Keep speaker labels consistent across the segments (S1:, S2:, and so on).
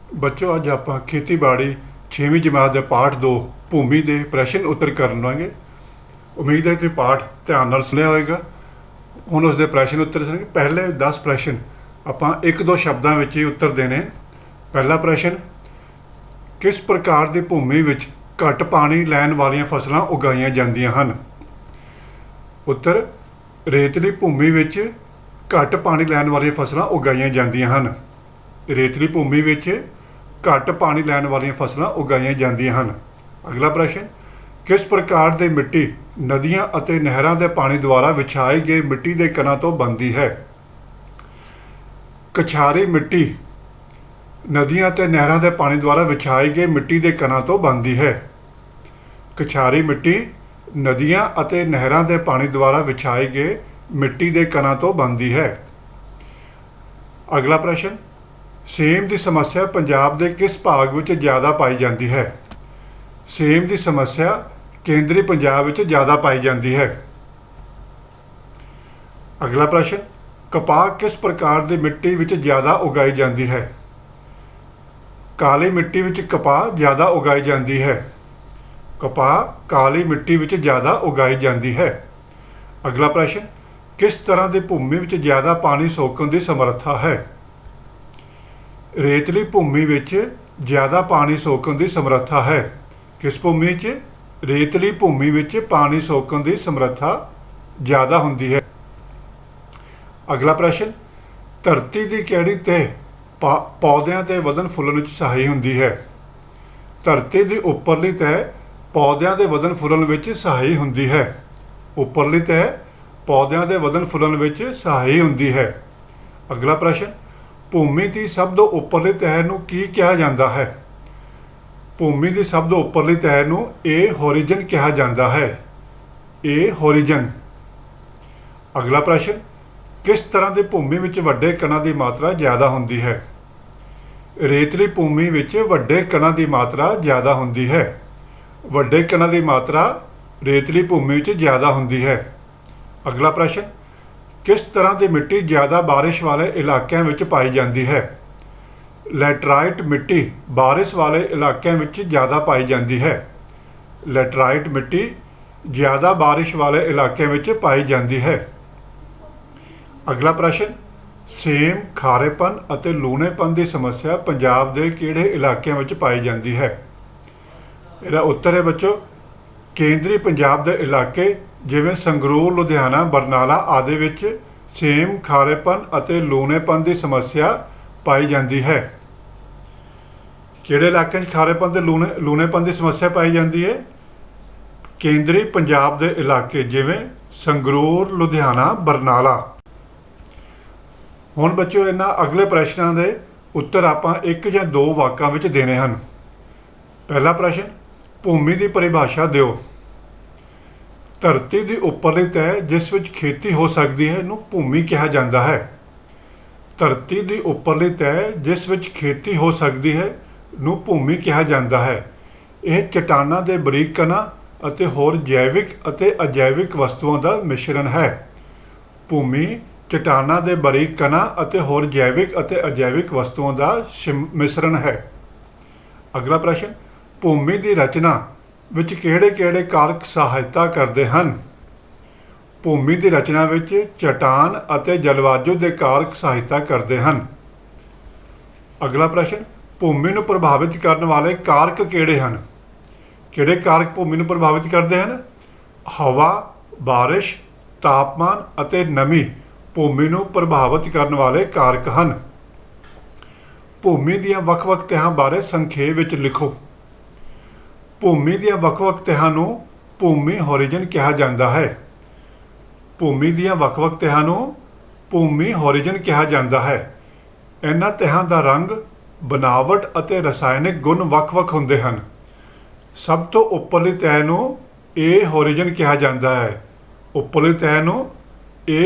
S1: ਬੱਚੋ ਅੱਜ ਆਪਾਂ ਖੇਤੀਬਾੜੀ 6ਵੀਂ ਜਮਾਤ ਦੇ ਪਾਠ 2 ਭੂਮੀ ਦੇ ਪ੍ਰਸ਼ਨ ਉੱਤਰ ਕਰਨ ਲਾਂਗੇ। ਉਮੀਦ ਹੈ ਕਿ ਪਾਠ ਧਿਆਨ ਨਾਲ ਸੁਣਿਆ ਹੋਵੇਗਾ। ਹੁਣ ਉਸ ਦੇ ਪ੍ਰਸ਼ਨ ਉੱਤਰ ਸੁਣਾਂਗੇ। ਪਹਿਲੇ 10 ਪ੍ਰਸ਼ਨ ਆਪਾਂ 1-2 ਸ਼ਬਦਾਂ ਵਿੱਚ ਹੀ ਉੱਤਰ ਦੇਣੇ। ਪਹਿਲਾ ਪ੍ਰਸ਼ਨ, ਕਿਸ ਪ੍ਰਕਾਰ ਦੀ ਭੂਮੀ ਵਿੱਚ ਘੱਟ ਪਾਣੀ ਲੈਣ ਵਾਲੀਆਂ ਫਸਲਾਂ ਉਗਾਈਆਂ ਜਾਂਦੀਆਂ ਹਨ? ਉੱਤਰ, ਰੇਤਲੀ ਭੂਮੀ ਵਿੱਚ ਘੱਟ ਪਾਣੀ ਲੈਣ ਵਾਲੀਆਂ ਫਸਲਾਂ ਉਗਾਈਆਂ ਜਾਂਦੀਆਂ ਹਨ। ਰੇਤਲੀ ਭੂਮੀ ਵਿੱਚ ਘੱਟ ਪਾਣੀ ਲੈਣ ਵਾਲੀਆਂ ਫਸਲਾਂ ਉਗਾਈਆਂ ਜਾਂਦੀਆਂ ਹਨ। ਅਗਲਾ ਪ੍ਰਸ਼ਨ, ਕਿਸ ਪ੍ਰਕਾਰ ਦੀ ਮਿੱਟੀ ਨਦੀਆਂ ਅਤੇ ਨਹਿਰਾਂ ਦੇ ਪਾਣੀ ਦੁਆਰਾ ਵਿਛਾਏ ਗਏ ਮਿੱਟੀ ਦੇ ਕਣਾਂ ਤੋਂ ਬਣਦੀ ਹੈ? ਕਛਾਰੀ ਮਿੱਟੀ ਨਦੀਆਂ ਅਤੇ ਨਹਿਰਾਂ ਦੇ ਪਾਣੀ ਦੁਆਰਾ ਵਿਛਾਏ ਗਏ ਮਿੱਟੀ ਦੇ ਕਣਾਂ ਤੋਂ ਬਣਦੀ ਹੈ। ਕਛਾਰੀ ਮਿੱਟੀ ਨਦੀਆਂ ਅਤੇ ਨਹਿਰਾਂ ਦੇ ਪਾਣੀ ਦੁਆਰਾ ਵਿਛਾਏ ਗਏ ਮਿੱਟੀ ਦੇ ਕਣਾਂ ਤੋਂ ਬਣਦੀ ਹੈ। ਅਗਲਾ ਪ੍ਰਸ਼ਨ, ਸੇਮ ਦੀ ਸਮੱਸਿਆ ਪੰਜਾਬ ਦੇ ਕਿਸ ਭਾਗ ਵਿੱਚ ਜ਼ਿਆਦਾ ਪਾਈ ਜਾਂਦੀ ਹੈ? ਸੇਮ ਦੀ ਸਮੱਸਿਆ ਕੇਂਦਰੀ ਪੰਜਾਬ ਵਿੱਚ ਜ਼ਿਆਦਾ ਪਾਈ ਜਾਂਦੀ ਹੈ। ਅਗਲਾ ਪ੍ਰਸ਼ਨ, ਕਪਾਹ ਕਿਸ ਪ੍ਰਕਾਰ ਦੀ ਮਿੱਟੀ ਵਿੱਚ ਜ਼ਿਆਦਾ ਉਗਾਈ ਜਾਂਦੀ ਹੈ? ਕਾਲੀ ਮਿੱਟੀ ਵਿੱਚ ਕਪਾਹ ਜ਼ਿਆਦਾ ਉਗਾਈ ਜਾਂਦੀ ਹੈ। ਕਪਾਹ ਕਾਲੀ ਮਿੱਟੀ ਵਿੱਚ ਜ਼ਿਆਦਾ ਉਗਾਈ ਜਾਂਦੀ ਹੈ। ਅਗਲਾ ਪ੍ਰਸ਼ਨ, ਕਿਸ ਤਰ੍ਹਾਂ ਦੀ ਭੂਮੀ ਵਿੱਚ ਜ਼ਿਆਦਾ ਪਾਣੀ ਸੋਖਣ ਦੀ ਸਮਰੱਥਾ ਹੈ? ਰੇਤਲੀ ਭੂਮੀ ਵਿੱਚ ਜ਼ਿਆਦਾ ਪਾਣੀ ਸੋਖਣ ਦੀ ਸਮਰੱਥਾ ਹੈ। ਕਿਸ ਭੂਮੀ ਵਿੱਚ? ਰੇਤਲੀ ਭੂਮੀ ਵਿੱਚ ਪਾਣੀ ਸੋਖਣ ਦੀ ਸਮਰੱਥਾ ਜ਼ਿਆਦਾ ਹੁੰਦੀ ਹੈ। ਅਗਲਾ ਪ੍ਰਸ਼ਨ, ਧਰਤੀ ਦੀ ਕਿਹੜੀ ਤਹਿ ਪੌਦਿਆਂ ਦੇ ਵਧਣ ਫੁੱਲਣ ਵਿੱਚ ਸਹਾਈ ਹੁੰਦੀ ਹੈ? ਧਰਤੀ ਦੀ ਉੱਪਰਲੀ ਤਹਿ ਪੌਦਿਆਂ ਦੇ ਵਧਣ ਫੁੱਲਣ ਵਿੱਚ ਸਹਾਈ ਹੁੰਦੀ ਹੈ। ਉੱਪਰਲੀ ਤਹਿ ਪੌਦਿਆਂ ਦੇ ਵਧਣ ਫੁੱਲਣ ਵਿੱਚ ਸਹਾਈ ਹੁੰਦੀ ਹੈ। ਅਗਲਾ ਪ੍ਰਸ਼ਨ, ਭੂਮੀ ਦੀ ਸਭ ਤੋਂ ਉੱਪਰਲੀ ਤਹਿ ਨੂੰ ਕੀ ਕਿਹਾ ਜਾਂਦਾ ਹੈ? ਭੂਮੀ ਦੀ ਸਭ ਤੋਂ ਉੱਪਰਲੀ ਤਹਿ ਨੂੰ ਹੋਰੀਜ਼ਨ ਕਿਹਾ ਜਾਂਦਾ ਹੈ। ਹੋਰੀਜ਼ਨ। ਅਗਲਾ ਪ੍ਰਸ਼ਨ, ਕਿਸ ਤਰ੍ਹਾਂ ਦੀ ਭੂਮੀ ਵਿੱਚ ਵੱਡੇ ਕਣਾਂ ਦੀ ਮਾਤਰਾ ਜ਼ਿਆਦਾ ਹੁੰਦੀ ਹੈ? ਰੇਤਲੀ ਭੂਮੀ ਵਿੱਚ ਵੱਡੇ ਕਣਾਂ ਦੀ ਮਾਤਰਾ ਜ਼ਿਆਦਾ ਹੁੰਦੀ ਹੈ। ਵੱਡੇ ਕਣਾਂ ਦੀ ਮਾਤਰਾ ਰੇਤਲੀ ਭੂਮੀ ਵਿੱਚ ਜ਼ਿਆਦਾ ਹੁੰਦੀ ਹੈ। ਅਗਲਾ ਪ੍ਰਸ਼ਨ, ਕਿਸ ਤਰ੍ਹਾਂ ਦੀ ਮਿੱਟੀ ਜ਼ਿਆਦਾ ਬਾਰਿਸ਼ ਵਾਲੇ ਇਲਾਕਿਆਂ ਵਿੱਚ ਪਾਈ ਜਾਂਦੀ ਹੈ? ਲੈਟਰਾਈਟ ਮਿੱਟੀ ਬਾਰਿਸ਼ ਵਾਲੇ ਇਲਾਕਿਆਂ ਵਿੱਚ ਜ਼ਿਆਦਾ ਪਾਈ ਜਾਂਦੀ ਹੈ। ਲੈਟਰਾਈਟ ਮਿੱਟੀ ਜ਼ਿਆਦਾ ਬਾਰਿਸ਼ ਵਾਲੇ ਇਲਾਕਿਆਂ ਵਿੱਚ ਪਾਈ ਜਾਂਦੀ ਹੈ। ਅਗਲਾ ਪ੍ਰਸ਼ਨ, ਸੇਮ ਖਾਰੇਪਨ ਅਤੇ ਲੂਣੇਪਨ ਦੀ ਸਮੱਸਿਆ ਪੰਜਾਬ ਦੇ ਕਿਹੜੇ ਇਲਾਕਿਆਂ ਵਿੱਚ ਪਾਈ ਜਾਂਦੀ ਹੈ? ਇਹਦਾ ਉੱਤਰ ਹੈ ਬੱਚੋ, ਕੇਂਦਰੀ ਪੰਜਾਬ ਦੇ ਇਲਾਕੇ ਜਿਵੇਂ ਸੰਗਰੂਰ, ਲੁਧਿਆਣਾ, ਬਰਨਾਲਾ ਆਦਿ ਵਿੱਚ ਸੇਮ ਖਾਰੇਪਨ ਅਤੇ ਲੂਣੇਪਨ ਦੀ ਸਮੱਸਿਆ ਪਾਈ ਜਾਂਦੀ ਹੈ। ਕਿਹੜੇ ਇਲਾਕਿਆਂ 'ਚ ਖਾਰੇਪਨ ਤੇ ਲੂਣੇਪਨ ਦੀ ਸਮੱਸਿਆ ਪਾਈ ਜਾਂਦੀ ਹੈ? ਕੇਂਦਰੀ ਪੰਜਾਬ ਦੇ ਇਲਾਕੇ ਜਿਵੇਂ ਸੰਗਰੂਰ, ਲੁਧਿਆਣਾ, ਬਰਨਾਲਾ। ਹੁਣ ਬੱਚਿਓ ਇਹਨਾਂ ਅਗਲੇ ਪ੍ਰਸ਼ਨਾਂ ਦੇ ਉੱਤਰ ਆਪਾਂ 1 ਜਾਂ 2 ਵਾਕਾਂ ਵਿੱਚ ਦੇਣੇ ਹਨ। ਪਹਿਲਾ ਪ੍ਰਸ਼ਨ, ਭੂਮੀ ਦੀ ਪਰਿਭਾਸ਼ਾ ਦਿਓ। ਧਰਤੀ ਦੀ ਉੱਪਰਲੀ ਤਹਿ ਜਿਸ ਵਿੱਚ ਖੇਤੀ ਹੋ ਸਕਦੀ ਹੈ ਨੂੰ ਭੂਮੀ ਕਿਹਾ ਜਾਂਦਾ ਹੈ। ਧਰਤੀ ਦੀ ਉੱਪਰਲੀ ਤਹਿ ਜਿਸ ਵਿੱਚ ਖੇਤੀ ਹੋ ਸਕਦੀ ਹੈ ਨੂੰ ਭੂਮੀ ਕਿਹਾ ਜਾਂਦਾ ਹੈ। ਇਹ ਚਟਾਨਾਂ ਦੇ ਬਰੀਕ ਕਣਾਂ ਅਤੇ ਹੋਰ ਜੈਵਿਕ ਅਤੇ ਅਜੈਵਿਕ ਵਸਤੂਆਂ ਦਾ ਮਿਸ਼ਰਣ ਹੈ। ਭੂਮੀ ਚਟਾਨਾਂ ਦੇ ਬਰੀਕ ਕਣਾਂ ਅਤੇ ਹੋਰ ਜੈਵਿਕ ਅਤੇ ਅਜੈਵਿਕ ਵਸਤੂਆਂ ਦਾ ਮਿਸ਼ਰਣ ਹੈ। ਅਗਲਾ ਪ੍ਰਸ਼ਨ, ਭੂਮੀ ਦੀ ਰਚਨਾ ਵਿੱਚ ਕਿਹੜੇ-ਕਿਹੜੇ ਕਾਰਕ ਸਹਾਇਤਾ ਕਰਦੇ ਹਨ? ਭੂਮੀ ਦੀ ਰਚਨਾ ਵਿੱਚ ਚਟਾਨ ਅਤੇ ਜਲਵਾਯੂ ਦੇ ਕਾਰਕ ਸਹਾਇਤਾ ਕਰਦੇ ਹਨ। ਅਗਲਾ ਪ੍ਰਸ਼ਨ, ਭੂਮੀ ਨੂੰ ਪ੍ਰਭਾਵਿਤ ਕਰਨ ਵਾਲੇ ਕਾਰਕ ਕਿਹੜੇ ਹਨ? ਕਿਹੜੇ ਕਾਰਕ ਭੂਮੀ ਨੂੰ ਪ੍ਰਭਾਵਿਤ ਕਰਦੇ ਹਨ? ਹਵਾ, ਬਾਰਿਸ਼, ਤਾਪਮਾਨ ਅਤੇ ਨਮੀ ਭੂਮੀ ਨੂੰ ਪ੍ਰਭਾਵਿਤ ਕਰਨ ਵਾਲੇ ਕਾਰਕ ਹਨ। ਭੂਮੀ ਦੀਆਂ ਵੱਖ-ਵੱਖ ਤਹਿਾਂ ਬਾਰੇ ਸੰਖੇਪ ਵਿੱਚ ਲਿਖੋ। ਭੂਮੀ ਦੀਆਂ ਵੱਖ-ਵੱਖ ਤਹਿਾਂ ਨੂੰ ਭੂਮੀ ਹੋਰੀਜ਼ਨ ਕਿਹਾ ਜਾਂਦਾ ਹੈ। ਭੂਮੀ ਦੀਆਂ ਵੱਖ-ਵੱਖ ਤਹਿਾਂ ਨੂੰ ਭੂਮੀ ਹੋਰੀਜ਼ਨ ਕਿਹਾ ਜਾਂਦਾ ਹੈ। ਇਹਨਾਂ ਤਹਿਾਂ ਦਾ ਰੰਗ, ਬਨਾਵਟ ਅਤੇ ਰਸਾਇਣਿਕ ਗੁਣ ਵੱਖ-ਵੱਖ ਹੁੰਦੇ ਹਨ। ਸਭ ਤੋਂ ਉੱਪਰਲੀ ਤਹਿ ਨੂੰ ਹੋਰੀਜ਼ਨ ਕਿਹਾ ਜਾਂਦਾ ਹੈ। ਉੱਪਰਲੀ ਤਹਿ ਨੂੰ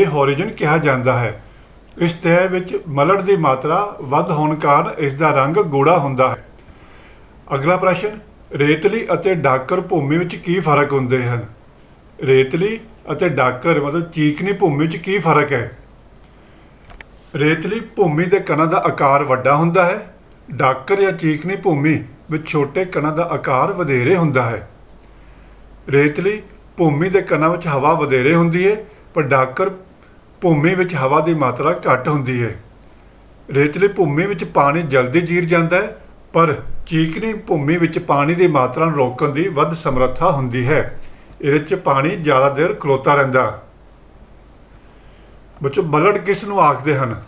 S1: ਹੋਰੀਜ਼ਨ ਕਿਹਾ ਜਾਂਦਾ ਹੈ। ਇਸ ਤਹਿ ਵਿੱਚ ਮਲੜ ਦੀ ਮਾਤਰਾ ਵੱਧ ਹੋਣ ਕਾਰਨ ਇਸ ਦਾ ਰੰਗ ਗੂੜਾ ਹੁੰਦਾ ਹੈ। ਅਗਲਾ ਪ੍ਰਸ਼ਨ, ਰੇਤਲੀ ਅਤੇ ਡਾਕਰ ਭੂਮੀ ਵਿੱਚ ਕੀ ਫਰਕ ਹੁੰਦੇ ਹਨ? ਰੇਤਲੀ ਅਤੇ ਡਾਕਰ ਮਤਲਬ ਚੀਕਣੀ ਭੂਮੀ ਵਿੱਚ ਕੀ ਫਰਕ ਹੈ? ਰੇਤਲੀ ਭੂਮੀ ਦੇ ਕਣਾਂ ਦਾ ਆਕਾਰ ਵੱਡਾ ਹੁੰਦਾ ਹੈ ਡਾਕਰ ਜਾਂ ਚੀਕਣੀ ਭੂਮੀ ਵਿੱਚ ਛੋਟੇ ਕਣਾਂ ਦਾ ਆਕਾਰ ਵਧੇਰੇ ਹੁੰਦਾ ਹੈ। ਰੇਤਲੀ ਭੂਮੀ ਦੇ ਕਣਾਂ ਵਿੱਚ ਹਵਾ ਵਧੇਰੇ ਹੁੰਦੀ ਹੈ, ਪਰ ਡਾਕਰ ਭੂਮੀ ਵਿੱਚ ਹਵਾ ਦੀ ਮਾਤਰਾ ਘੱਟ ਹੁੰਦੀ ਹੈ। ਰੇਤਲੀ ਭੂਮੀ ਵਿੱਚ ਪਾਣੀ ਜਲਦੀ ਜੀਰ ਜਾਂਦਾ ਹੈ, ਪਰ ਚੀਕਣੀ ਭੂਮੀ ਵਿੱਚ ਪਾਣੀ ਦੀ ਮਾਤਰਾ ਨੂੰ ਰੋਕਣ ਦੀ ਵੱਧ ਸਮਰੱਥਾ ਹੁੰਦੀ ਹੈ। ਇਹਦੇ 'ਚ ਪਾਣੀ ਜ਼ਿਆਦਾ ਦੇਰ ਖਲੋਤਾ ਰਹਿੰਦਾ। ਬੱਚੋ, ਮਲੜ ਕਿਸ ਨੂੰ ਆਖਦੇ ਹਨ?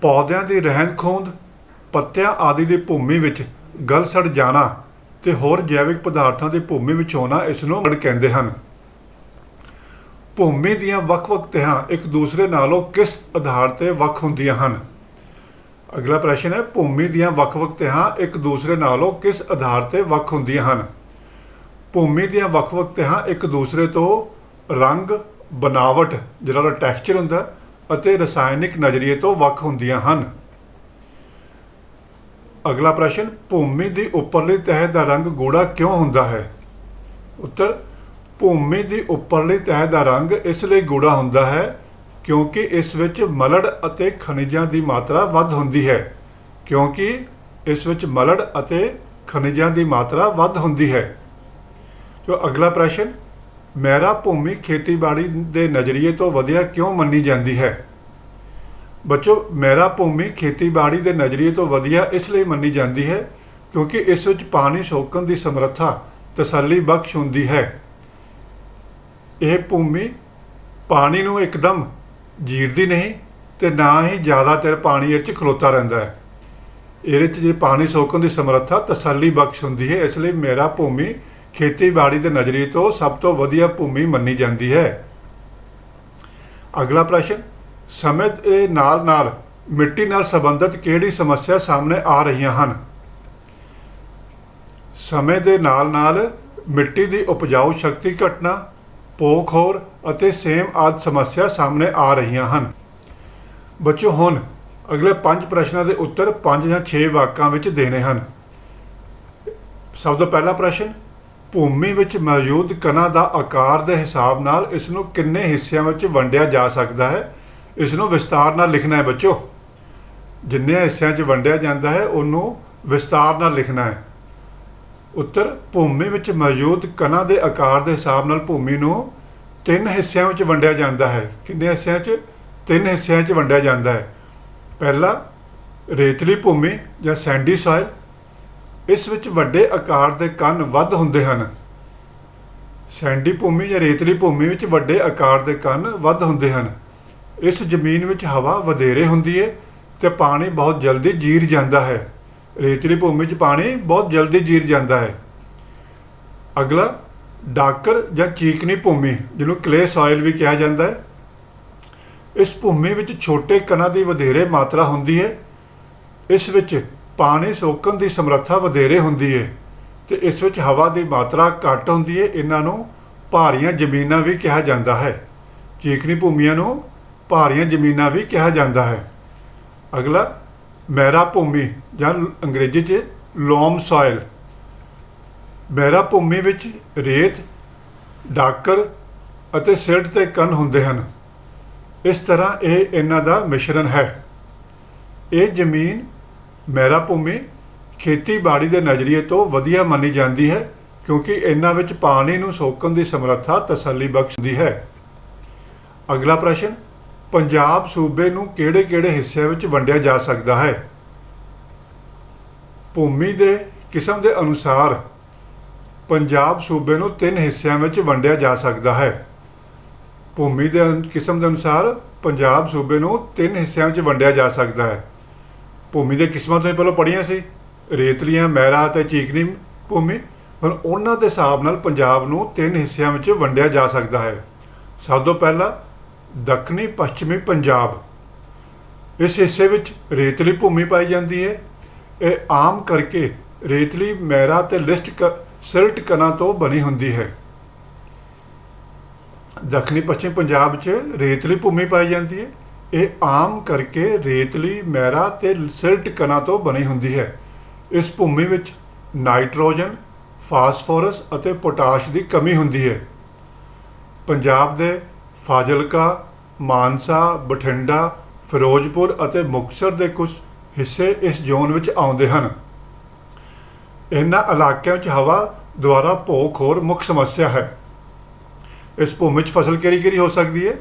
S1: ਪੌਦਿਆਂ ਦੀ ਰਹਿੰਦ ਖੂੰਹਦ, ਪੱਤਿਆਂ ਆਦਿ ਦੀ ਭੂਮੀ ਵਿੱਚ ਗਲ ਸੜ ਜਾਣਾ ਤੇ ਹੋਰ ਜੈਵਿਕ ਪਦਾਰਥਾਂ ਦੀ ਭੂਮੀ ਵਿੱਚ ਹੋਣਾ ਇਸ ਨੂੰ ਮਲੜ ਕਹਿੰਦੇ ਹਨ। ਭੂਮੀ ਦੀਆਂ ਵੱਖ-ਵੱਖ ਤਹਿਾਂ ਇੱਕ ਦੂਸਰੇ ਨਾਲੋਂ ਕਿਸ ਆਧਾਰ ਤੇ ਵੱਖ ਹੁੰਦੀਆਂ ਹਨ? ਅਗਲਾ ਪ੍ਰਸ਼ਨ ਹੈ, ਭੂਮੀ ਦੀਆਂ ਵੱਖ-ਵੱਖ ਤਹਿਾਂ ਇੱਕ ਦੂਸਰੇ ਨਾਲੋਂ ਕਿਸ ਆਧਾਰ ਤੇ ਵੱਖ ਹੁੰਦੀਆਂ ਹਨ? ਭੂਮੀ ਦੀਆਂ ਵੱਖ-ਵੱਖ ਤਹਿਾਂ ਇੱਕ ਦੂਸਰੇ ਤੋਂ ਰੰਗ, ਬਨਾਵਟ ਜਿਹੜਾ ਉਹਦਾ ਟੈਕਸਚਰ ਹੁੰਦਾ ਅਤੇ ਰਸਾਇਣਿਕ ਨਜ਼ਰੀਏ ਤੋਂ ਵੱਖ ਹੁੰਦੀਆਂ ਹਨ। ਅਗਲਾ ਪ੍ਰਸ਼ਨ, ਭੂਮੀ ਦੀ ਉੱਪਰਲੀ ਤਹਿ ਦਾ ਰੰਗ ਗੂੜਾ ਕਿਉਂ ਹੁੰਦਾ ਹੈ? ਉੱਤਰ, ਭੂਮੀ ਦੀ ਉੱਪਰਲੀ ਤਹਿ ਦਾ ਰੰਗ ਇਸ ਲਈ ਗੂੜਾ ਹੁੰਦਾ ਹੈ ਕਿਉਂਕਿ ਇਸ ਵਿੱਚ ਮਲੜ ਅਤੇ ਖਣਿਜਾਂ ਦੀ ਮਾਤਰਾ ਵੱਧ ਹੁੰਦੀ ਹੈ। ਜੋ ਅਗਲਾ ਪ੍ਰਸ਼ਨ, ਮਹਿਰਾ ਭੂਮੀ ਖੇਤੀਬਾੜੀ ਦੇ ਨਜ਼ਰੀਏ ਤੋਂ ਵਧੀਆ ਕਿਉਂ ਮੰਨੀ ਜਾਂਦੀ ਹੈ? ਬੱਚੋ, ਮਹਿਰਾ ਭੂਮੀ ਖੇਤੀਬਾੜੀ ਦੇ ਨਜ਼ਰੀਏ ਤੋਂ ਵਧੀਆ ਇਸ ਲਈ ਮੰਨੀ ਜਾਂਦੀ ਹੈ ਕਿਉਂਕਿ ਇਸ ਵਿੱਚ ਪਾਣੀ ਸੋਖਣ ਦੀ ਸਮਰੱਥਾ ਤਸੱਲੀ ਬਖਸ਼ ਹੁੰਦੀ ਹੈ। ਇਹ ਭੂਮੀ ਪਾਣੀ ਨੂੰ ਇੱਕਦਮ ਜੀਰਦੀ ਨਹੀਂ ਤੇ ਨਾ ਹੀ ਜ਼ਿਆਦਾ ਚਿਰ ਪਾਣੀ ਇਹ 'ਚ ਖਲੋਤਾ ਰਹਿੰਦਾ ਹੈ। ਇਹਦੇ 'ਚ ਜੇ ਪਾਣੀ ਸੋਖਣ ਦੀ ਸਮਰੱਥਾ ਤਸੱਲੀ ਬਖਸ਼ ਹੁੰਦੀ ਹੈ, ਇਸ ਲਈ ਮਹਿਰਾ ਭੂਮੀ ਖੇਤੀਬਾੜੀ ਦੇ ਨਜ਼ਰੀਏ ਤੋਂ ਸਭ ਤੋਂ ਵਧੀਆ ਭੂਮੀ ਮੰਨੀ ਜਾਂਦੀ ਹੈ। ਅਗਲਾ ਪ੍ਰਸ਼ਨ, ਸਮੇਂ ਦੇ ਨਾਲ ਮਿੱਟੀ ਨਾਲ ਸੰਬੰਧਿਤ ਕਿਹੜੀ ਸਮੱਸਿਆ ਸਾਹਮਣੇ ਆ ਰਹੀਆਂ ਹਨ? ਸਮੇਂ ਦੇ ਨਾਲ ਮਿੱਟੀ ਦੀ ਉਪਜਾਊ ਸ਼ਕਤੀ ਘਟਣਾ, ਪੋਖ ਹੋਰ ਅਤੇ ਸੇਮ ਆਦਿ ਸਮੱਸਿਆ ਸਾਹਮਣੇ ਆ ਰਹੀਆਂ ਹਨ। ਬੱਚੋ, ਹੁਣ ਅਗਲੇ 5 ਪ੍ਰਸ਼ਨਾਂ ਦੇ ਉੱਤਰ 5 ਜਾਂ 6 ਵਾਕਾਂ ਵਿੱਚ ਦੇਣੇ ਹਨ। ਸਭ ਤੋਂ ਪਹਿਲਾ ਪ੍ਰਸ਼ਨ, ਭੂਮੀ ਵਿੱਚ ਮੌਜੂਦ ਕਣਾਂ ਦਾ ਆਕਾਰ ਦੇ ਹਿਸਾਬ ਨਾਲ ਇਸ ਨੂੰ ਕਿੰਨੇ ਹਿੱਸਿਆਂ ਵਿੱਚ ਵੰਡਿਆ ਜਾ ਸਕਦਾ ਹੈ? ਇਸ ਨੂੰ ਵਿਸਤਾਰ ਨਾਲ ਲਿਖਣਾ ਹੈ ਬੱਚੋ। ਜਿੰਨੇ ਹਿੱਸਿਆਂ 'ਚ ਵੰਡਿਆ ਜਾਂਦਾ ਹੈ ਉਹਨੂੰ ਵਿਸਤਾਰ ਨਾਲ ਲਿਖਣਾ ਹੈ। ਉੱਤਰ, ਭੂਮੀ ਵਿੱਚ ਮੌਜੂਦ ਕਣਾਂ ਦੇ ਆਕਾਰ ਦੇ ਹਿਸਾਬ ਨਾਲ ਭੂਮੀ ਨੂੰ 3 ਹਿੱਸਿਆਂ ਵਿੱਚ ਵੰਡਿਆ ਜਾਂਦਾ ਹੈ। ਕਿੰਨੇ ਹਿੱਸਿਆਂ 'ਚ? 3 ਹਿੱਸਿਆਂ 'ਚ ਵੰਡਿਆ ਜਾਂਦਾ ਹੈ। ਪਹਿਲਾ, ਰੇਤਲੀ ਭੂਮੀ ਜਾਂ ਸੈਂਡੀ ਸੋਇਲ। ਇਸ ਵਿੱਚ ਵੱਡੇ ਆਕਾਰ ਦੇ ਕਣ ਵੱਧ ਹੁੰਦੇ ਹਨ। ਸੈਂਡੀ ਭੂਮੀ ਜਾਂ ਰੇਤਲੀ ਭੂਮੀ ਵਿੱਚ ਵੱਡੇ ਆਕਾਰ ਦੇ ਕਣ ਵੱਧ ਹੁੰਦੇ ਹਨ। ਇਸ ਜ਼ਮੀਨ ਵਿੱਚ ਹਵਾ ਵਧੇਰੇ ਹੁੰਦੀ ਹੈ ਤੇ ਪਾਣੀ ਬਹੁਤ ਜਲਦੀ ਜੀਰ ਜਾਂਦਾ ਹੈ। ਰੇਤਲੀ ਭੂਮੀ 'ਚ ਪਾਣੀ ਬਹੁਤ ਜਲਦੀ ਜੀਰ ਜਾਂਦਾ ਹੈ। ਅਗਲਾ, ਡਾਕਰ ਜਾਂ ਚੀਕਣੀ ਭੂਮੀ, ਜਿਹਨੂੰ ਕਲੇ ਸੋਇਲ ਵੀ ਕਿਹਾ ਜਾਂਦਾ ਹੈ। ਇਸ ਭੂਮੀ ਵਿੱਚ ਛੋਟੇ ਕਣਾਂ ਦੀ ਵਧੇਰੇ ਮਾਤਰਾ ਹੁੰਦੀ ਹੈ। ਇਸ ਵਿੱਚ ਪਾਣੀ ਸੋਖਣ ਦੀ ਸਮਰੱਥਾ ਵਧੇਰੇ ਹੁੰਦੀ ਹੈ ਤੇ ਇਸ ਵਿੱਚ ਹਵਾ ਦੀ ਮਾਤਰਾ ਘੱਟ ਹੁੰਦੀ ਹੈ। ਇਹਨਾਂ ਨੂੰ ਭਾਰੀਆਂ ਜ਼ਮੀਨਾਂ ਵੀ ਕਿਹਾ ਜਾਂਦਾ ਹੈ। ਚੀਕਣੀ ਭੂਮੀਆਂ ਨੂੰ ਭਾਰੀਆਂ ਜ਼ਮੀਨਾਂ ਵੀ ਕਿਹਾ ਜਾਂਦਾ ਹੈ। ਅਗਲਾ, ਮਹਿਰਾ ਭੂਮੀ ਜਾਂ ਅੰਗਰੇਜ਼ੀ 'ਚ ਲੋਮ ਸੋਇਲ। ਮਹਿਰਾ ਭੂਮੀ ਵਿੱਚ ਰੇਤ, ਡਾਕਰ ਅਤੇ ਸਿਲਟ ਤੇ ਕਣ ਹੁੰਦੇ ਹਨ। ਇਸ ਤਰ੍ਹਾਂ ਇਹ ਇਹਨਾਂ ਦਾ ਮਿਸ਼ਰਣ ਹੈ। ਇਹ ਜ਼ਮੀਨ ਮਹਿਰਾ ਭੂਮੀ ਖੇਤੀਬਾੜੀ ਦੇ ਨਜ਼ਰੀਏ ਤੋਂ ਵਧੀਆ ਮੰਨੀ ਜਾਂਦੀ ਹੈ ਕਿਉਂਕਿ ਇਹਨਾਂ ਵਿੱਚ ਪਾਣੀ ਨੂੰ ਸੋਖਣ ਦੀ ਸਮਰੱਥਾ ਤਸੱਲੀ ਬਖਸ਼ਦੀ ਹੈ। ਅਗਲਾ ਪ੍ਰਸ਼ਨ, ਪੰਜਾਬ ਸੂਬੇ ਨੂੰ ਕਿਹੜੇ-ਕਿਹੜੇ ਹਿੱਸਿਆਂ ਵਿੱਚ ਵੰਡਿਆ ਜਾ ਸਕਦਾ ਹੈ? ਭੂਮੀ ਦੇ ਕਿਸਮ ਦੇ ਅਨੁਸਾਰ ਪੰਜਾਬ ਸੂਬੇ ਨੂੰ 3 ਹਿੱਸਿਆਂ ਵਿੱਚ ਵੰਡਿਆ ਜਾ ਸਕਦਾ ਹੈ। ਭੂਮੀ ਦੇ ਕਿਸਮ ਦੇ ਅਨੁਸਾਰ ਪੰਜਾਬ ਸੂਬੇ ਨੂੰ 3 ਹਿੱਸਿਆਂ ਵਿੱਚ ਵੰਡਿਆ ਜਾ ਸਕਦਾ ਹੈ। ਭੂਮੀ ਦੇ ਕਿਸਮਾਂ ਤੁਸੀਂ ਪਹਿਲਾਂ ਪੜ੍ਹੀਆਂ ਸੀ, ਰੇਤਲੀਆਂ, ਮਹਿਰਾ ਅਤੇ ਚੀਕਣੀ ਭੂਮੀ। ਹੁਣ ਉਹਨਾਂ ਦੇ ਹਿਸਾਬ ਨਾਲ ਪੰਜਾਬ ਨੂੰ 3 ਹਿੱਸਿਆਂ ਵਿੱਚ ਵੰਡਿਆ ਜਾ ਸਕਦਾ ਹੈ। ਸਭ ਤੋਂ ਪਹਿਲਾਂ ਦੱਖਣੀ ਪੱਛਮੀ ਪੰਜਾਬ। ਇਸ ਹਿੱਸੇ ਵਿੱਚ ਰੇਤਲੀ ਭੂਮੀ ਪਾਈ ਜਾਂਦੀ ਹੈ। ਇਹ ਆਮ ਕਰਕੇ ਰੇਤਲੀ, ਮਹਿਰਾ ਅਤੇ ਸਿਲਟ ਕਣਾਂ ਤੋਂ ਬਣੀ ਹੁੰਦੀ ਹੈ। ਦੱਖਣੀ ਪੱਛਮੀ ਪੰਜਾਬ 'ਚ ਰੇਤਲੀ ਭੂਮੀ ਪਾਈ ਜਾਂਦੀ ਹੈ। ਇਹ ਆਮ ਕਰਕੇ ਰੇਤਲੀ, ਮਹਿਰਾ ਅਤੇ ਸਿਲਟ ਕਣਾਂ ਤੋਂ ਬਣੀ ਹੁੰਦੀ ਹੈ। ਇਸ ਭੂਮੀ ਵਿੱਚ ਨਾਈਟ੍ਰੋਜਨ, ਫਾਸਫੋਰਸ ਅਤੇ ਪੋਟਾਸ਼ ਦੀ ਕਮੀ ਹੁੰਦੀ ਹੈ। ਪੰਜਾਬ ਦੇ ਫਾਜ਼ਿਲਕਾ, ਮਾਨਸਾ, ਬਠਿੰਡਾ, ਫਿਰੋਜ਼ਪੁਰ ਅਤੇ ਮੁਕਤਸਰ ਦੇ ਕੁਝ ਹਿੱਸੇ ਇਸ ਜ਼ੋਨ ਵਿੱਚ ਆਉਂਦੇ ਹਨ। ਇਹਨਾਂ ਇਲਾਕਿਆਂ ਵਿੱਚ ਹਵਾ ਦੁਆਰਾ ਭੂ ਖੋਰ ਮੁੱਖ ਸਮੱਸਿਆ ਹੈ। ਇਸ ਭੂਮੀ 'ਚ ਫਸਲ ਕਿਹੜੀ ਹੋ ਸਕਦੀ ਹੈ?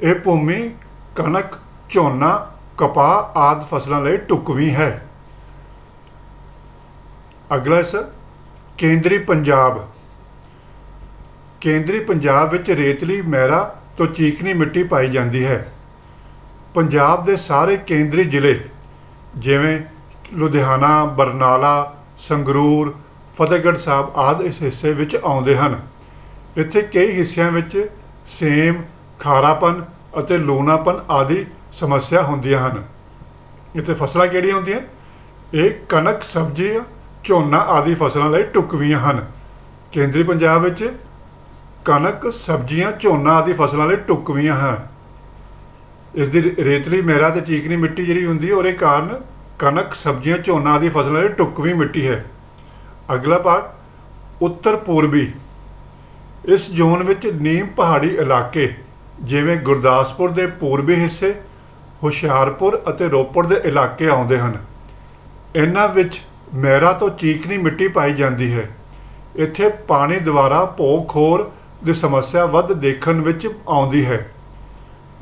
S1: ਇਹ ਭੂਮੀ ਕਣਕ, ਝੋਨਾ, ਕਪਾਹ ਆਦਿ ਫਸਲਾਂ ਲਈ ਢੁਕਵੀਂ ਹੈ। ਅਗਲਾ ਸਰ, ਕੇਂਦਰੀ ਪੰਜਾਬ। ਕੇਂਦਰੀ ਪੰਜਾਬ ਵਿੱਚ ਰੇਤਲੀ, ਮਹਿਰਾ ਤੋਂ ਚੀਕਨੀ ਮਿੱਟੀ ਪਾਈ ਜਾਂਦੀ ਹੈ। ਪੰਜਾਬ ਦੇ ਸਾਰੇ ਕੇਂਦਰੀ ਜ਼ਿਲ੍ਹੇ ਜਿਵੇਂ ਲੁਧਿਆਣਾ, ਬਰਨਾਲਾ, ਸੰਗਰੂਰ, ਫਤਿਹਗੜ੍ਹ ਸਾਹਿਬ ਆਦਿ ਇਸ ਹਿੱਸੇ ਵਿੱਚ ਆਉਂਦੇ ਹਨ। ਇੱਥੇ ਕਈ ਹਿੱਸਿਆਂ ਵਿੱਚ ਸੇਮ, ਖਾਰਾਪਨ ਅਤੇ ਲੂਣਾਪਨ ਆਦਿ ਸਮੱਸਿਆ ਹੁੰਦੀਆਂ ਹਨ। ਇੱਥੇ ਫਸਲਾਂ ਕਿਹੜੀਆਂ ਹੁੰਦੀਆਂ? ਇਹ ਕਣਕ, ਸਬਜ਼ੀ, ਝੋਨਾ ਆਦਿ ਫਸਲਾਂ ਲਈ ਢੁਕਵੀਆਂ ਹਨ। ਕੇਂਦਰੀ ਪੰਜਾਬ ਵਿੱਚ ਕਣਕ, ਸਬਜ਼ੀਆਂ, ਝੋਨਾ ਆਦਿ ਫਸਲਾਂ ਲਈ ਢੁਕਵੀਆਂ ਹਨ। ਇਸ ਦੀ ਰੇਤਲੀ, ਮਹਿਰਾ ਅਤੇ ਚੀਕਨੀ ਮਿੱਟੀ ਜਿਹੜੀ ਹੁੰਦੀ ਹੈ ਉਹਦੇ ਕਾਰਨ ਕਣਕ, ਸਬਜ਼ੀਆਂ, ਝੋਨਾ ਆਦਿ ਫਸਲਾਂ ਲਈ ਢੁਕਵੀਂ ਮਿੱਟੀ ਹੈ। ਅਗਲਾ ਪਾਰਟ, ਉੱਤਰ ਪੂਰਬੀ। ਇਸ ਜ਼ੋਨ ਵਿੱਚ ਨੀਮ ਪਹਾੜੀ ਇਲਾਕੇ ਜਿਵੇਂ ਗੁਰਦਾਸਪੁਰ ਦੇ ਪੂਰਬੀ ਹਿੱਸੇ, ਹੁਸ਼ਿਆਰਪੁਰ ਅਤੇ ਰੋਪੜ ਦੇ ਇਲਾਕੇ ਆਉਂਦੇ ਹਨ। ਇਹਨਾਂ ਵਿੱਚ ਮਹਿਰਾ ਤੋਂ ਚੀਕਨੀ ਮਿੱਟੀ ਪਾਈ ਜਾਂਦੀ ਹੈ। ਇੱਥੇ ਪਾਣੀ ਦੁਆਰਾ ਭੂ ਖੋਰ ਦੀ ਸਮੱਸਿਆ ਵੱਧ ਦੇਖਣ ਵਿੱਚ ਆਉਂਦੀ ਹੈ।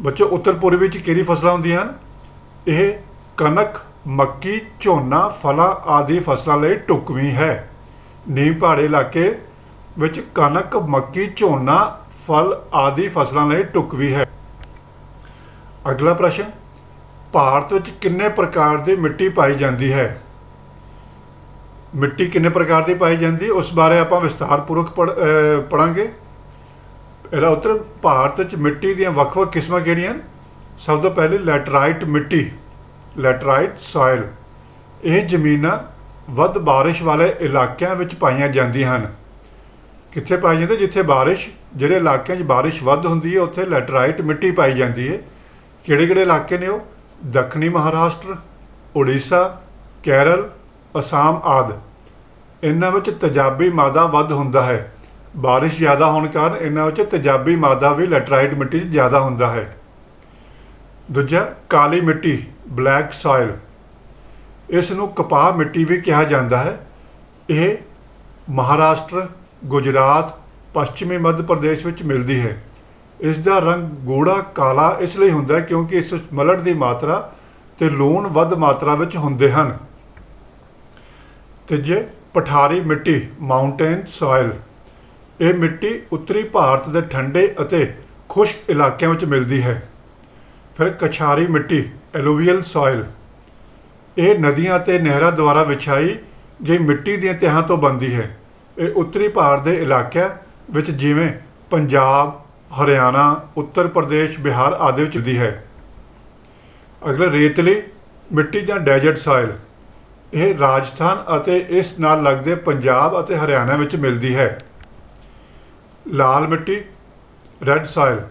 S1: ਬੱਚੋ, ਉੱਤਰ ਪੂਰਬੀ ਵਿੱਚ ਕਿਹੜੀ ਫਸਲਾਂ ਹੁੰਦੀਆਂ ਹਨ? ਇਹ ਕਣਕ, ਮੱਕੀ, ਝੋਨਾ, ਫਲਾਂ ਆਦਿ ਫਸਲਾਂ ਲਈ ਢੁਕਵੀਂ ਹੈ। ਨੀਮ ਪਹਾੜੀ ਇਲਾਕੇ ਵਿੱਚ ਕਣਕ, ਮੱਕੀ, ਝੋਨਾ, ਫਲ ਆਦਿ ਫਸਲਾਂ ਲਈ ਢੁਕਵੀਂ ਹੈ। ਅਗਲਾ ਪ੍ਰਸ਼ਨ, ਭਾਰਤ ਵਿੱਚ ਕਿੰਨੇ ਪ੍ਰਕਾਰ ਦੀ ਮਿੱਟੀ ਪਾਈ ਜਾਂਦੀ ਹੈ? ਮਿੱਟੀ ਕਿੰਨੇ ਪ੍ਰਕਾਰ ਦੀ ਪਾਈ ਜਾਂਦੀ ਹੈ ਉਸ ਬਾਰੇ ਆਪਾਂ ਵਿਸਥਾਰਪੂਰਵਕ ਪੜ੍ਹਾਂਗੇ। ਇਹਦਾ ਉੱਤਰ, ਭਾਰਤ ਵਿੱਚ ਮਿੱਟੀ ਦੀਆਂ ਵੱਖ-ਵੱਖ ਕਿਸਮਾਂ ਕਿਹੜੀਆਂ ਹਨ? ਸਭ ਤੋਂ ਪਹਿਲੇ ਲੈਟਰਾਈਟ ਮਿੱਟੀ, ਲੈਟਰਾਈਟ ਸੋਇਲ। ਇਹ ਜ਼ਮੀਨਾਂ ਵੱਧ ਬਾਰਿਸ਼ ਵਾਲੇ ਇਲਾਕਿਆਂ ਵਿੱਚ ਪਾਈਆਂ ਜਾਂਦੀਆਂ ਹਨ। ਕਿੱਥੇ ਪਾਈ ਜਾਂਦੀ? ਜਿੱਥੇ ਬਾਰਿਸ਼, ਜਿਹੜੇ ਇਲਾਕਿਆਂ 'ਚ ਬਾਰਿਸ਼ ਵੱਧ ਹੁੰਦੀ ਹੈ ਉੱਥੇ ਲੈਟਰਾਈਟ ਮਿੱਟੀ ਪਾਈ ਜਾਂਦੀ ਹੈ। ਕਿਹੜੇ ਇਲਾਕੇ ਨੇ ਉਹ? ਦੱਖਣੀ ਮਹਾਰਾਸ਼ਟਰ, ਉੜੀਸਾ, ਕੇਰਲ, ਅਸਾਮ ਆਦਿ। ਇਹਨਾਂ ਵਿੱਚ ਤੇਜ਼ਾਬੀ ਮਾਦਾ ਵੱਧ ਹੁੰਦਾ ਹੈ। ਬਾਰਿਸ਼ ਜ਼ਿਆਦਾ ਹੋਣ ਕਾਰਨ ਇਹਨਾਂ ਵਿੱਚ ਤੇਜ਼ਾਬੀ ਮਾਦਾ ਵੀ ਲੈਟਰਾਈਟ ਮਿੱਟੀ 'ਚ ਜ਼ਿਆਦਾ ਹੁੰਦਾ ਹੈ। ਦੂਜਾ, ਕਾਲੀ ਮਿੱਟੀ, ਬਲੈਕ ਸੋਇਲ। ਇਸ ਨੂੰ ਕਪਾਹ ਮਿੱਟੀ ਵੀ ਕਿਹਾ ਜਾਂਦਾ ਹੈ। ਇਹ ਮਹਾਰਾਸ਼ਟਰ, ਗੁਜਰਾਤ, ਪੱਛਮੀ ਮੱਧ ਪ੍ਰਦੇਸ਼ ਵਿੱਚ ਮਿਲਦੀ ਹੈ। ਇਸ ਦਾ ਰੰਗ ਗੂੜਾ ਕਾਲਾ ਇਸ ਲਈ ਹੁੰਦਾ ਕਿਉਂਕਿ ਇਸ ਵਿੱਚ ਮਲਟ ਦੀ ਮਾਤਰਾ ਤੇ ਲੂਣ ਵੱਧ ਮਾਤਰਾ ਵਿੱਚ ਹੁੰਦੇ ਹਨ। ਤੀਜੇ, ਪਠਾਰੀ ਮਿੱਟੀ, ਮਾਊਂਟੇਨ ਸੋਇਲ। ਇਹ ਮਿੱਟੀ ਉੱਤਰੀ ਭਾਰਤ ਦੇ ਠੰਡੇ ਅਤੇ ਖੁਸ਼ਕ ਇਲਾਕਿਆਂ ਵਿੱਚ ਮਿਲਦੀ ਹੈ। ਫਿਰ ਕਛਾਰੀ ਮਿੱਟੀ, ਐਲੂਵੀਅਲ ਸੋਇਲ। ਇਹ ਨਦੀਆਂ ਅਤੇ ਨਹਿਰਾਂ ਦੁਆਰਾ ਵਿਛਾਈ ਗਈ ਮਿੱਟੀ ਦੀਆਂ ਤਹਿਾਂ ਤੋਂ ਬਣਦੀ ਹੈ। ਇਹ ਉੱਤਰੀ ਭਾਰਤ ਦੇ ਇਲਾਕਿਆਂ ਵਿੱਚ ਜਿਵੇਂ ਪੰਜਾਬ, ਹਰਿਆਣਾ, ਉੱਤਰ ਪ੍ਰਦੇਸ਼, ਬਿਹਾਰ ਆਦਿ ਵਿੱਚ ਮਿਲਦੀ ਹੈ। ਅਗਲਾ, ਰੇਤਲੀ ਮਿੱਟੀ ਜਾਂ ਡੈਜ਼ਰਟ ਸੋਇਲ। ਇਹ ਰਾਜਸਥਾਨ ਅਤੇ ਇਸ ਨਾਲ ਲੱਗਦੇ ਪੰਜਾਬ ਅਤੇ ਹਰਿਆਣਾ ਵਿੱਚ ਮਿਲਦੀ ਹੈ। ਲਾਲ ਮਿੱਟੀ, ਰੈੱਡ ਸੋਇਲ।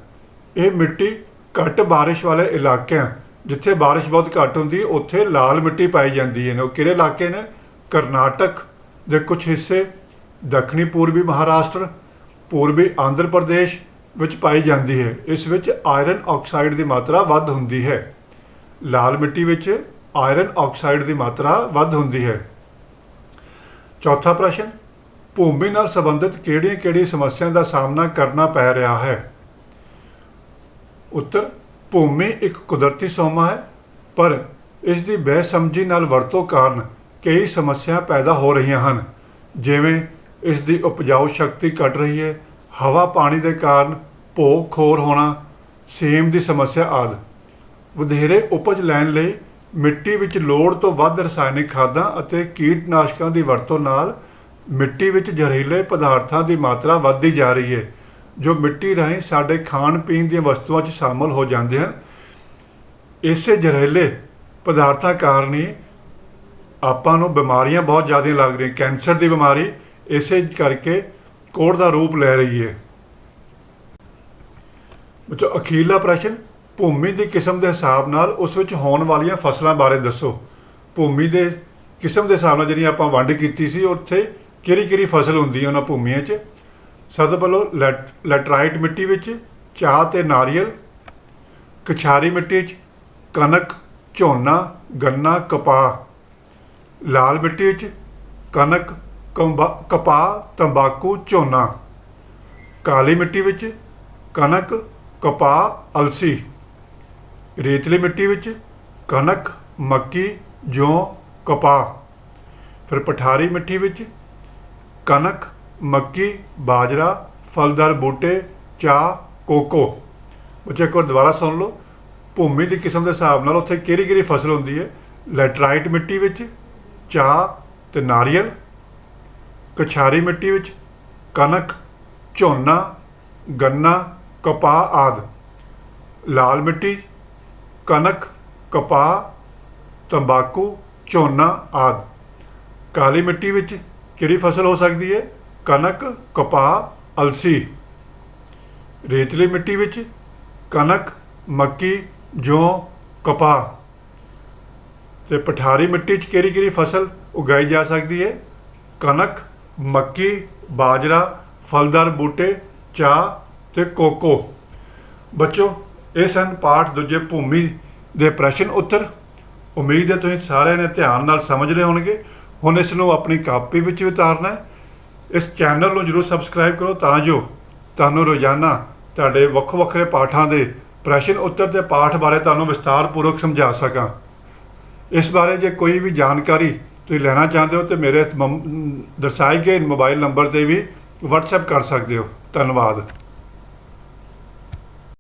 S1: ਇਹ ਮਿੱਟੀ ਘੱਟ ਬਾਰਿਸ਼ ਵਾਲੇ ਇਲਾਕਿਆਂ, ਜਿੱਥੇ ਬਾਰਿਸ਼ ਬਹੁਤ ਘੱਟ ਹੁੰਦੀ ਉੱਥੇ ਲਾਲ ਮਿੱਟੀ ਪਾਈ ਜਾਂਦੀ ਹੈ। ਉਹ ਕਿਹੜੇ ਇਲਾਕੇ ਨੇ? ਕਰਨਾਟਕ ਦੇ ਕੁਝ ਹਿੱਸੇ, ਦੱਖਣੀ ਪੂਰਬੀ ਮਹਾਰਾਸ਼ਟਰ, ਪੂਰਬੀ ਆਂਧਰ ਪ੍ਰਦੇਸ਼ ਵਿੱਚ ਪਾਈ ਜਾਂਦੀ ਹੈ। ਇਸ ਵਿੱਚ ਆਇਰਨ ਆਕਸਾਈਡ ਦੀ ਮਾਤਰਾ ਵੱਧ ਹੁੰਦੀ ਹੈ। ਲਾਲ ਮਿੱਟੀ ਵਿੱਚ ਆਇਰਨ ਆਕਸਾਈਡ ਦੀ ਮਾਤਰਾ ਵੱਧ ਹੁੰਦੀ ਹੈ। ਚੌਥਾ ਪ੍ਰਸ਼ਨ, ਭੂਮੀ ਨਾਲ ਸੰਬੰਧਿਤ ਕਿਹੜੀਆਂ ਸਮੱਸਿਆਵਾਂ ਦਾ ਸਾਹਮਣਾ ਕਰਨਾ ਪੈ ਰਿਹਾ ਹੈ? ਉੱਤਰ, ਭੂਮੀ ਇੱਕ ਕੁਦਰਤੀ ਸੋਮਾ ਹੈ ਪਰ ਇਸ ਦੀ ਬੇਸਮਝੀ ਨਾਲ ਵਰਤੋਂ ਕਾਰਨ ਕਈ ਸਮੱਸਿਆਵਾਂ ਪੈਦਾ ਹੋ ਰਹੀਆਂ ਹਨ। ਜਿਵੇਂ ਇਸ ਦੀ ਉਪਜਾਊ ਸ਼ਕਤੀ ਘਟ ਰਹੀ ਹੈ, ਹਵਾ ਪਾਣੀ ਦੇ ਕਾਰਨ ਭੂ ਖੋਰ ਹੋਣਾ, ਸੇਮ ਦੀ ਸਮੱਸਿਆ ਆਦਿ। ਵਧੇਰੇ ਉਪਜ ਲੈਣ ਲਈ ਮਿੱਟੀ ਵਿੱਚ ਲੋੜ ਤੋਂ ਵੱਧ ਰਸਾਇਣਿਕ ਖਾਦਾਂ ਅਤੇ ਕੀਟਨਾਸ਼ਕਾਂ ਦੀ ਵਰਤੋਂ ਨਾਲ ਮਿੱਟੀ ਵਿੱਚ ਜ਼ਹਿਰੀਲੇ ਪਦਾਰਥਾਂ ਦੀ ਮਾਤਰਾ ਵੱਧਦੀ ਜਾ ਰਹੀ ਹੈ, ਜੋ ਮਿੱਟੀ ਰਾਹੀਂ ਸਾਡੇ ਖਾਣ ਪੀਣ ਦੀਆਂ ਵਸਤੂਆਂ 'ਚ ਸ਼ਾਮਲ ਹੋ ਜਾਂਦੇ ਹਨ। ਇਸੇ ਜ਼ਹਿਰੀਲੇ ਪਦਾਰਥਾਂ ਕਾਰਨ ਹੀ ਆਪਾਂ ਨੂੰ ਬਿਮਾਰੀਆਂ ਬਹੁਤ ਜ਼ਿਆਦਾ ਲੱਗ ਰਹੀਆਂ। ਕੈਂਸਰ ਦੀ ਬਿਮਾਰੀ ਇਸੇ ਕਰਕੇ ਕੋਹੜ ਦਾ ਰੂਪ ਲੈ ਰਹੀ ਹੈ। ਬੱਚੋ, ਅਖੀਰਲਾ ਪ੍ਰਸ਼ਨ, ਭੂਮੀ ਦੀ ਕਿਸਮ ਦੇ ਹਿਸਾਬ ਨਾਲ ਉਸ ਵਿੱਚ ਹੋਣ ਵਾਲੀਆਂ ਫਸਲਾਂ ਬਾਰੇ ਦੱਸੋ। ਭੂਮੀ ਦੇ ਕਿਸਮ ਦੇ ਹਿਸਾਬ ਨਾਲ ਜਿਹੜੀਆਂ ਆਪਾਂ ਵੰਡ ਕੀਤੀ ਸੀ ਉੱਥੇ ਕਿਹੜੀ ਫਸਲ ਹੁੰਦੀ ਹੈ ਉਹਨਾਂ ਭੂਮੀਆਂ 'ਚ? ਸਭ ਤੋਂ ਪਹਿਲਾਂ ਲੈਟਰਾਈਟ ਮਿੱਟੀ ਵਿੱਚ ਚਾਹ ਅਤੇ ਨਾਰੀਅਲ, ਕਛਾਰੀ ਮਿੱਟੀ 'ਚ ਕਣਕ, ਝੋਨਾ, ਗੰਨਾ ਕਪਾਹ। ਲਾਲ ਮਿੱਟੀ ਵਿੱਚ ਕਣਕ ਕਪਾਹ ਤੰਬਾਕੂ ਝੋਨਾ। ਕਾਲੀ ਮਿੱਟੀ ਵਿੱਚ ਕਣਕ ਕਪਾਹ ਅਲਸੀ। ਰੇਤਲੀ ਮਿੱਟੀ ਵਿੱਚ ਕਣਕ ਮੱਕੀ ਜੌਂ ਕਪਾਹ। ਫਿਰ ਪਠਾਰੀ ਮਿੱਟੀ ਵਿੱਚ ਕਣਕ ਮੱਕੀ ਬਾਜਰਾ ਫਲਦਾਰ ਬੂਟੇ ਚਾਹ ਕੋਕੋ। ਬੱਚੇ ਇੱਕ ਵਾਰ ਦੁਬਾਰਾ ਸੁਣ ਲਓ। ਭੂਮੀ ਦੀ ਕਿਸਮ ਦੇ ਹਿਸਾਬ ਨਾਲ ਉੱਥੇ ਕਿਹੜੀ ਕਿਹੜੀ ਫਸਲ ਹੁੰਦੀ ਹੈ। ਲੈਟਰਾਈਟ ਮਿੱਟੀ ਵਿੱਚ ਚਾਹ ਅਤੇ ਨਾਰੀਅਲ। ਕਛਾਰੀ ਮਿੱਟੀ ਵਿੱਚ ਕਣਕ ਝੋਨਾ ਗੰਨਾ ਕਪਾਹ ਆਦਿ। ਲਾਲ ਮਿੱਟੀ ਕਣਕ ਕਪਾਹ ਤੰਬਾਕੂ ਝੋਨਾ ਆਦਿ। ਕਾਲੀ ਮਿੱਟੀ ਵਿੱਚ ਕਿਹੜੀ ਫਸਲ ਹੋ ਸਕਦੀ ਹੈ। ਕਣਕ ਕਪਾਹ ਅਲਸੀ। ਰੇਤਲੀ ਮਿੱਟੀ ਵਿੱਚ ਕਣਕ ਮੱਕੀ ਜੌਂ ਕਪਾਹ। ਅਤੇ ਪਠਾਰੀ ਮਿੱਟੀ 'ਚ ਕਿਹੜੀ ਕਿਹੜੀ ਫਸਲ ਉਗਾਈ ਜਾ ਸਕਦੀ ਹੈ। ਕਣਕ ਮੱਕੀ ਬਾਜਰਾ ਫਲਦਾਰ ਬੂਟੇ ਚਾਹ ਅਤੇ ਕੋਕੋ। ਬੱਚੋ ਇਹ ਸਨ ਪਾਠ ਦੂਜੇ ਭੂਮੀ ਦੇ ਪ੍ਰਸ਼ਨ ਉੱਤਰ। ਉਮੀਦ ਹੈ ਤੁਸੀਂ ਸਾਰਿਆਂ ਨੇ ਧਿਆਨ ਨਾਲ ਸਮਝ ਲਏ ਹੋਣਗੇ। ਹੁਣ ਇਸ ਨੂੰ ਆਪਣੀ ਕਾਪੀ ਵਿੱਚ ਉਤਾਰਨਾ ਹੈ। ਇਸ ਚੈਨਲ ਨੂੰ ਜ਼ਰੂਰ ਸਬਸਕ੍ਰਾਈਬ ਕਰੋ ਤਾਂ ਜੋ ਤੁਹਾਨੂੰ ਰੋਜ਼ਾਨਾ ਤੁਹਾਡੇ ਵੱਖੋ ਵੱਖਰੇ ਪਾਠਾਂ ਦੇ ਪ੍ਰਸ਼ਨ ਉੱਤਰ ਅਤੇ ਪਾਠ ਬਾਰੇ ਤੁਹਾਨੂੰ ਵਿਸਤਾਰਪੂਰਵਕ ਸਮਝਾ ਸਕਾਂ। ਇਸ ਬਾਰੇ ਜੇ ਕੋਈ ਵੀ ਜਾਣਕਾਰੀ ਤੁਸੀਂ ਲੈਣਾ ਚਾਹੁੰਦੇ ਹੋ ਤਾਂ ਮੇਰੇ ਦਰਸਾਏ ਗਏ ਮੋਬਾਈਲ ਨੰਬਰ 'ਤੇ ਵੀ WhatsApp ਕਰ ਸਕਦੇ ਹੋ। ਧੰਨਵਾਦ।